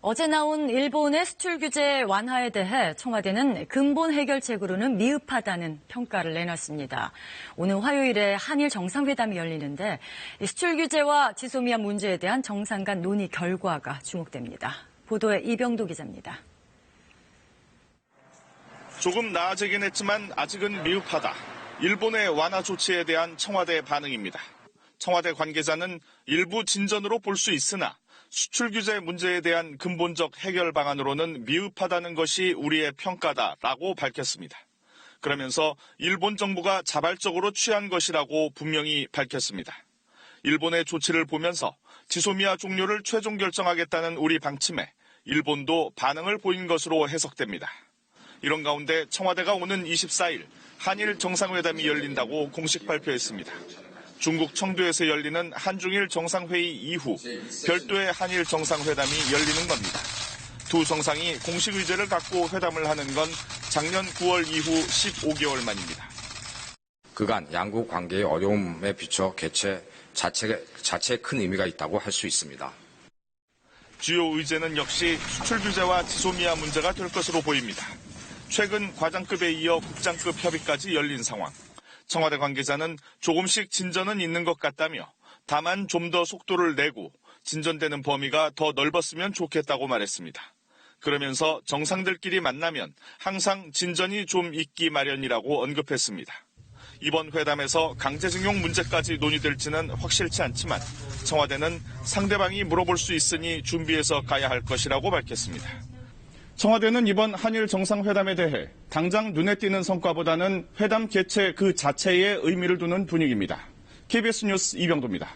어제 나온 일본의 수출 규제 완화에 대해 청와대는 근본 해결책으로는 미흡하다는 평가를 내놨습니다. 오늘 화요일에 한일 정상회담이 열리는데 수출 규제와 지소미아 문제에 대한 정상 간 논의 결과가 주목됩니다. 보도에 이병도 기자입니다. 조금 나아지긴 했지만 아직은 미흡하다. 일본의 완화 조치에 대한 청와대 반응입니다. 청와대 관계자는 일부 진전으로 볼 수 있으나 수출 규제 문제에 대한 근본적 해결 방안으로는 미흡하다는 것이 우리의 평가다라고 밝혔습니다. 그러면서 일본 정부가 자발적으로 취한 것이라고 분명히 밝혔습니다. 일본의 조치를 보면서 지소미아 종료를 최종 결정하겠다는 우리 방침에 일본도 반응을 보인 것으로 해석됩니다. 이런 가운데 청와대가 오는 24일 한일 정상회담이 열린다고 공식 발표했습니다. 중국 청두에서 열리는 한중일 정상회의 이후 별도의 한일 정상회담이 열리는 겁니다. 두 정상이 공식 의제를 갖고 회담을 하는 건 작년 9월 이후 15개월 만입니다. 그간 양국 관계의 어려움에 비춰 개최 자체에 큰 의미가 있다고 할 수 있습니다. 주요 의제는 역시 수출 규제와 지소미아 문제가 될 것으로 보입니다. 최근 과장급에 이어 국장급 협의까지 열린 상황. 청와대 관계자는 조금씩 진전은 있는 것 같다며 다만 좀 더 속도를 내고 진전되는 범위가 더 넓었으면 좋겠다고 말했습니다. 그러면서 정상들끼리 만나면 항상 진전이 좀 있기 마련이라고 언급했습니다. 이번 회담에서 강제징용 문제까지 논의될지는 확실치 않지만 청와대는 상대방이 물어볼 수 있으니 준비해서 가야 할 것이라고 밝혔습니다. 청와대는 이번 한일 정상회담에 대해 당장 눈에 띄는 성과보다는 회담 개최 그 자체에 의미를 두는 분위기입니다. KBS 뉴스 이병도입니다.